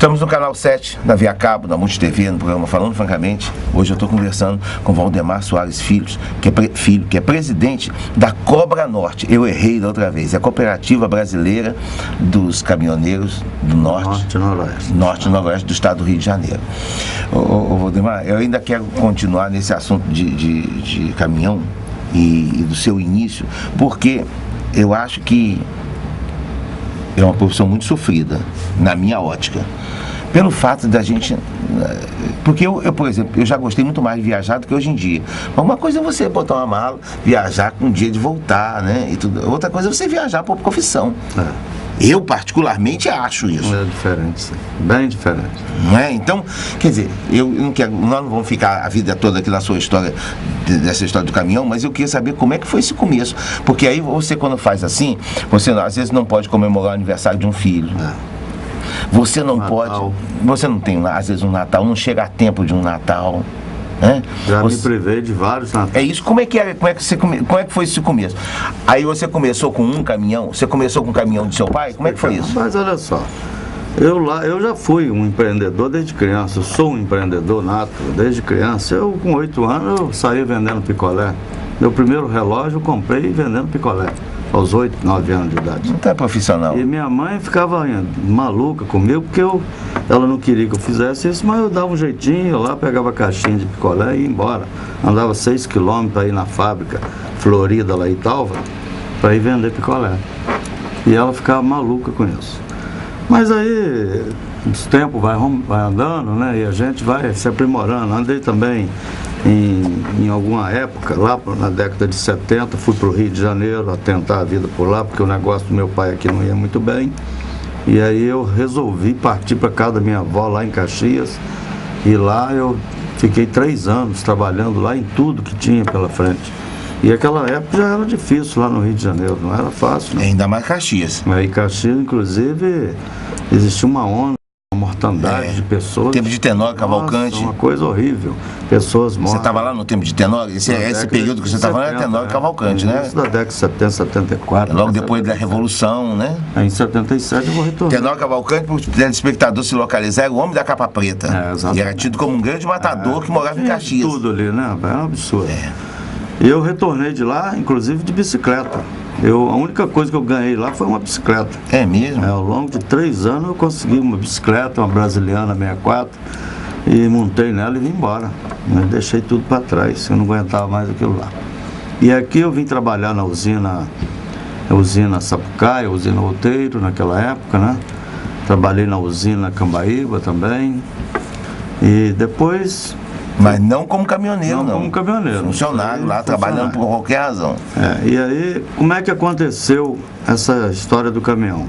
Estamos no canal 7 da Via Cabo, da Multi TV, no programa Falando Francamente. Hoje eu estou conversando com Valdemar Soares Filho, que é presidente da Cobra Norte. Eu errei da outra vez. É a Cooperativa Brasileira dos Caminhoneiros do Norte e Noroeste do Estado do Rio de Janeiro. Ô Valdemar, eu ainda quero continuar nesse assunto de caminhão e do seu início, porque eu acho que é uma profissão muito sofrida, na minha ótica. Pelo fato da gente... Porque eu, por exemplo, eu já gostei muito mais de viajar do que hoje em dia. Mas uma coisa é você botar uma mala, viajar com um dia de voltar, né? E tudo. Outra coisa é você viajar por profissão. Eu, particularmente, acho isso. É diferente, sim. Bem diferente. Não é? Então, quer dizer, nós não vamos ficar a vida toda aqui na sua história, dessa história do caminhão, mas eu queria saber como é que foi esse começo. Porque aí você, quando faz assim, você às vezes não pode comemorar o aniversário de um filho. Você não pode, você não tem, às vezes, um Natal, não chega a tempo de um Natal. Já me privei de vários Natais. É isso, como é que foi esse começo? Aí você começou com um caminhão? Você começou com o caminhão do seu pai? Como é que foi isso? Mas olha só, eu já fui um empreendedor desde criança. Eu sou um empreendedor nato desde criança. Eu, com 8 anos, eu saí vendendo picolé. Meu primeiro relógio eu comprei vendendo picolé, aos 8, 9 anos de idade. Não é profissional. E minha mãe ficava maluca comigo, porque ela não queria que eu fizesse isso, mas eu dava um jeitinho, eu lá pegava a caixinha de picolé e ia embora. Andava 6 quilômetros para ir na fábrica Florida, lá em Italva, para ir vender picolé. E ela ficava maluca com isso. Mas aí, o tempo vai andando, né, e a gente vai se aprimorando. Andei também em alguma época, lá na década de 70, fui para o Rio de Janeiro a tentar a vida por lá, porque o negócio do meu pai aqui não ia muito bem. E aí eu resolvi partir para casa da minha avó lá em Caxias, e lá eu fiquei 3 anos trabalhando lá em tudo que tinha pela frente. E aquela época já era difícil lá no Rio de Janeiro, não era fácil. Não. Ainda mais Caxias. Aí em Caxias, inclusive, existia uma onda, uma mortandade de pessoas. Tempo de Tenório, Cavalcante. Uma coisa horrível. Pessoas mortas. Você estava lá no tempo de Tenório? Esse período que você estava lá era Tenório e Cavalcante, né? Isso da década de 70, 74. Logo depois da Revolução, né? Em 77 eu vou retornar. Tenório Cavalcante, para o telespectador se localizar, era o homem da capa preta. E era tido como um grande matador que morava em Caxias. Tudo ali, né? É um absurdo. E eu retornei de lá, inclusive de bicicleta. A única coisa que eu ganhei lá foi uma bicicleta. É mesmo? Ao longo de 3 anos eu consegui uma bicicleta, uma brasiliana 64, e montei nela e vim embora. Mas deixei tudo para trás, eu não aguentava mais aquilo lá. E aqui eu vim trabalhar na usina Sapucaia, usina Outeiro, naquela época, né? Trabalhei na usina Cambaíba também. E depois... Mas não como caminhoneiro, não. Não como caminhoneiro. Funcionário lá, trabalhando por qualquer razão. E aí, como é que aconteceu essa história do caminhão?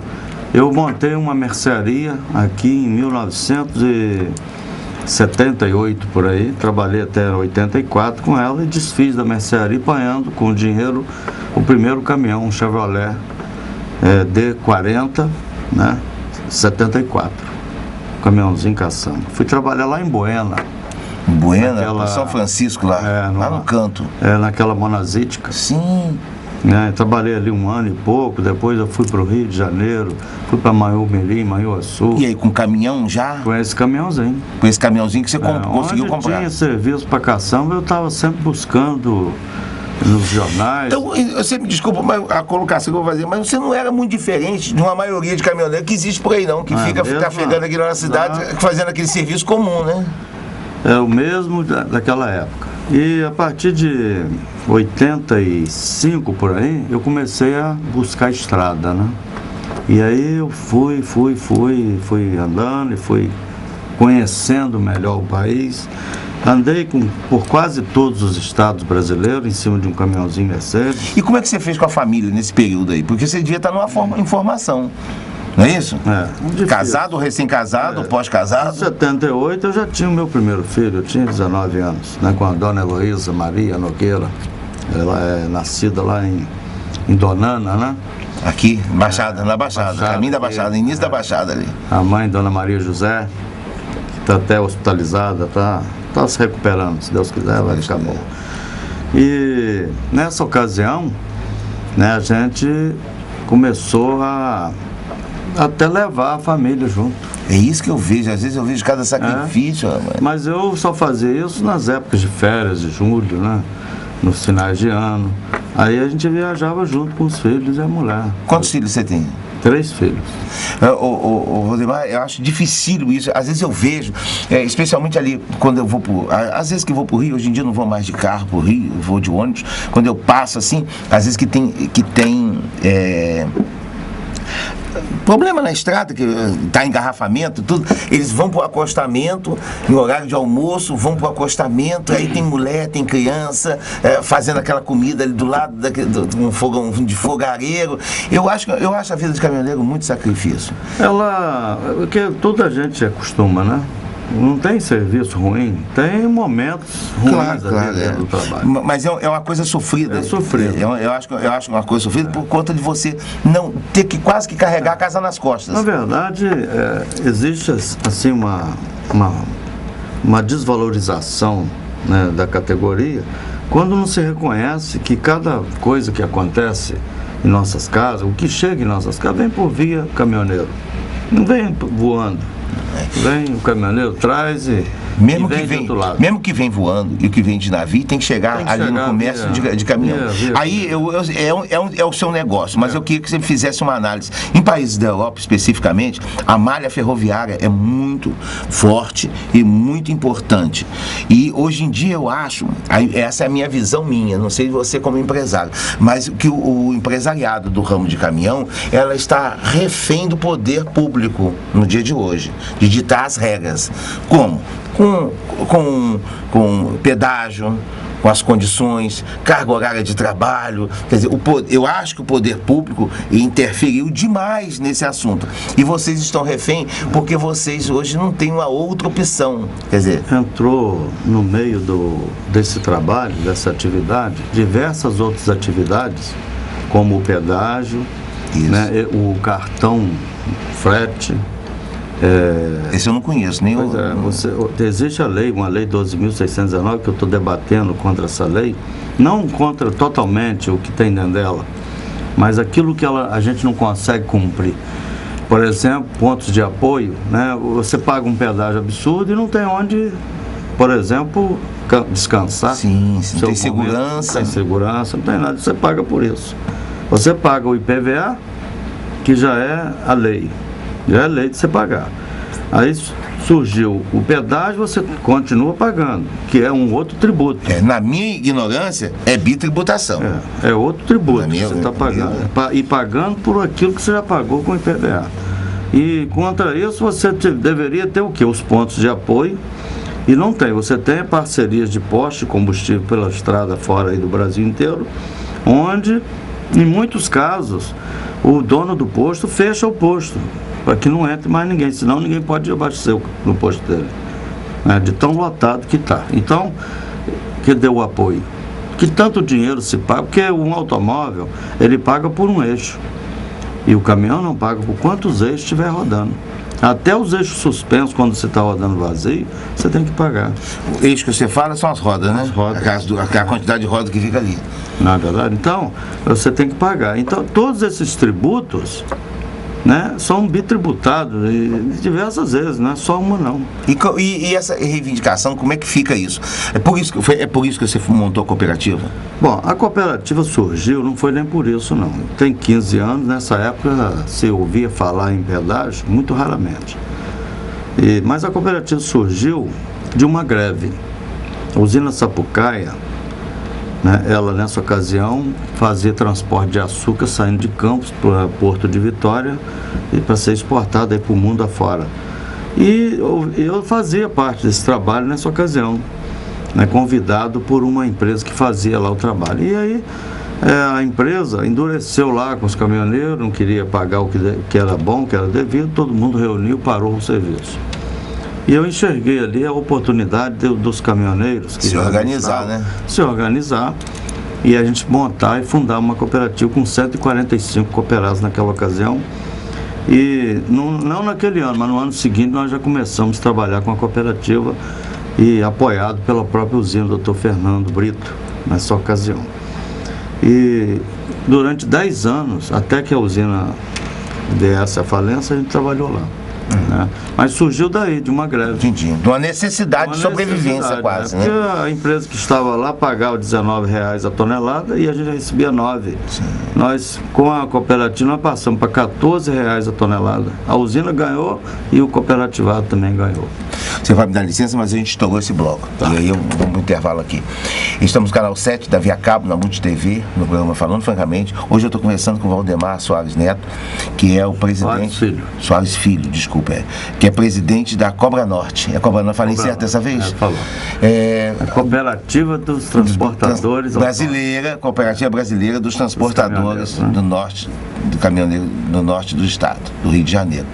Eu montei uma mercearia aqui em 1978, por aí. Trabalhei até 84 com ela e desfiz da mercearia, apanhando com dinheiro o primeiro caminhão, um Chevrolet D40, né? 74. Caminhãozinho caçamba. Fui trabalhar lá em Buena. São Francisco lá, lá no canto. Naquela monazítica. Sim. Trabalhei ali 1 ano e pouco, depois eu fui para o Rio de Janeiro, fui para Manhumirim, Manhuaçu. E aí, com caminhão já? Com esse caminhãozinho. Com esse caminhãozinho que você conseguiu comprar? Onde tinha serviço para caçamba, eu estava sempre buscando nos jornais. Então, você me desculpa a colocação que eu vou fazer, mas você não era muito diferente de uma maioria de caminhoneiros que existe por aí não, que fica trafegando aqui na cidade, fazendo aquele serviço comum, né? É o mesmo daquela época. E a partir de 85 por aí, eu comecei a buscar estrada, né? E aí eu fui andando e fui conhecendo melhor o país. Andei por quase todos os estados brasileiros em cima de um caminhãozinho Mercedes. E como é que você fez com a família nesse período aí? Porque você devia estar numa formação. Não é isso? Casado, recém-casado, pós-casado? Em 78 eu já tinha o meu primeiro filho, eu tinha 19 anos, né, com a dona Heloísa Maria Nogueira. Ela é nascida lá em Donana, né? Aqui, na Baixada, caminho da Baixada, início da Baixada ali. A mãe, dona Maria José, que está até hospitalizada, tá se recuperando, se Deus quiser, vai ficar bom. E nessa ocasião, né, a gente começou a até levar a família junto. É isso que eu vejo, às vezes eu vejo cada sacrifício. Mas eu só fazia isso nas épocas de férias, de julho, né? Nos finais de ano. Aí a gente viajava junto com os filhos e a mulher. Quantos filhos você tem? 3 filhos. Valdemar, eu acho dificílimo isso. Às vezes eu vejo, especialmente ali, quando eu vou às vezes que eu vou pro Rio, hoje em dia eu não vou mais de carro pro Rio, eu vou de ônibus. Quando eu passo assim, às vezes que tem problema na estrada, que está engarrafamento, tudo, eles vão para o acostamento, em horário de almoço, vão para o acostamento, aí tem mulher, tem criança, fazendo aquela comida ali do lado de um fogão de fogareiro. Eu acho a vida de caminhoneiro muito sacrifício. Porque toda a gente acostuma, né? Não tem serviço ruim, tem momentos ruins do trabalho. Mas é uma coisa sofrida. É sofrido. Eu acho uma coisa sofrida por conta de você não ter que quase que carregar a casa nas costas. Na verdade, existe assim uma desvalorização, né, da categoria quando não se reconhece que cada coisa que acontece em nossas casas, o que chega em nossas casas, vem por via caminhoneiro. Não vem voando. Vem o caminhoneiro, traz e mesmo que vem voando e o que vem de navio tem que chegar ali no comércio de caminhão. Aí é o seu negócio, mas eu queria que você fizesse uma análise. Em países da Europa, especificamente, a malha ferroviária é muito forte e muito importante. E hoje em dia eu acho, essa é a minha visão minha, não sei você como empresário, mas que o empresariado do ramo de caminhão, ela está refém do poder público no dia de hoje, de ditar as regras. Como? Com pedágio, com as condições, carga horária de trabalho. Quer dizer, eu acho que o poder público interferiu demais nesse assunto. E vocês estão refém porque vocês hoje não têm uma outra opção. Quer dizer, entrou no meio desse trabalho, dessa atividade, diversas outras atividades, como o pedágio, né, o cartão frete. Esse eu não conheço, nem existe uma lei 12.619 que eu estou debatendo contra essa lei, não contra totalmente o que tem dentro dela, mas aquilo que a gente não consegue cumprir. Por exemplo, pontos de apoio, né? Você paga um pedágio absurdo e não tem onde, por exemplo, descansar. Sim, tem segurança. Tem segurança, não tem nada, você paga por isso. Você paga o IPVA, que já é a lei. Já é lei de você pagar. Aí surgiu o pedágio, você continua pagando, que é um outro tributo. Na minha ignorância, é bitributação. É outro tributo que você está pagando. E pagando por aquilo que você já pagou com o IPVA. E contra isso, você deveria ter o quê? Os pontos de apoio. E não tem. Você tem parcerias de posto de combustível pela estrada fora aí do Brasil inteiro, onde, em muitos casos, o dono do posto fecha o posto, para que não entre mais ninguém, senão ninguém pode abastecer no posto dele, né, de tão lotado que está. Então, que deu o apoio? Que tanto dinheiro se paga, porque um automóvel, ele paga por um eixo, e o caminhão não paga por quantos eixos estiver rodando. Até os eixos suspensos, quando você está rodando vazio, você tem que pagar. O eixo que você fala são as rodas, né? As rodas. A quantidade de rodas que fica ali. Na verdade, então, você tem que pagar. Então, todos esses tributos, né, são bitributados diversas vezes, não é só uma não. E essa reivindicação, como é que fica isso? É por isso que você montou a cooperativa? Bom, a cooperativa surgiu, não foi nem por isso não. Tem 15 anos, nessa época se ouvia falar em pedágio muito raramente. Mas a cooperativa surgiu de uma greve. A usina Sapucaia, né, ela nessa ocasião fazia transporte de açúcar saindo de Campos para Porto de Vitória e para ser exportado para o mundo afora. E eu fazia parte desse trabalho nessa ocasião, né, convidado por uma empresa que fazia lá o trabalho. E aí a empresa endureceu lá com os caminhoneiros, não queria pagar o que era bom, que era devido, todo mundo reuniu, parou o serviço. E eu enxerguei ali a oportunidade dos caminhoneiros que se organizar, né? Se organizar e a gente montar e fundar uma cooperativa com 145 cooperados naquela ocasião. E não naquele ano, mas no ano seguinte nós já começamos a trabalhar com a cooperativa e apoiado pela própria usina do Dr. Fernando Brito nessa ocasião. E durante 10 anos, até que a usina desse a falência, a gente trabalhou lá. Né? Mas surgiu daí, de uma greve. Entendi. De uma necessidade de sobrevivência quase, né? Porque a empresa que estava lá pagava R$19 a tonelada e a gente recebia 9. Sim. Nós, com a cooperativa, nós passamos para R$14 a tonelada. A usina ganhou e o cooperativado também ganhou. Você vai me dar licença, mas a gente estourou esse bloco. Tá. E aí eu vou para o intervalo aqui. Estamos no canal 7 da Via Cabo, na Multi TV, no programa Falando Francamente. Hoje eu estou conversando com o Valdemar Soares Neto, que é o presidente... Soares Filho, desculpa. Que é presidente da Cobra Norte. É a Cobra Norte, falei certo dessa vez? Falou. A Cooperativa dos Transportadores... Brasileira, Cooperativa Brasileira dos Transportadores do Norte, do caminhoneiro do Norte do Estado, do Rio de Janeiro.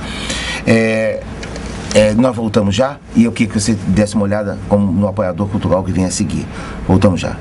Nós voltamos já, e eu queria que você desse uma olhada como no apoiador cultural que vem a seguir. Voltamos já.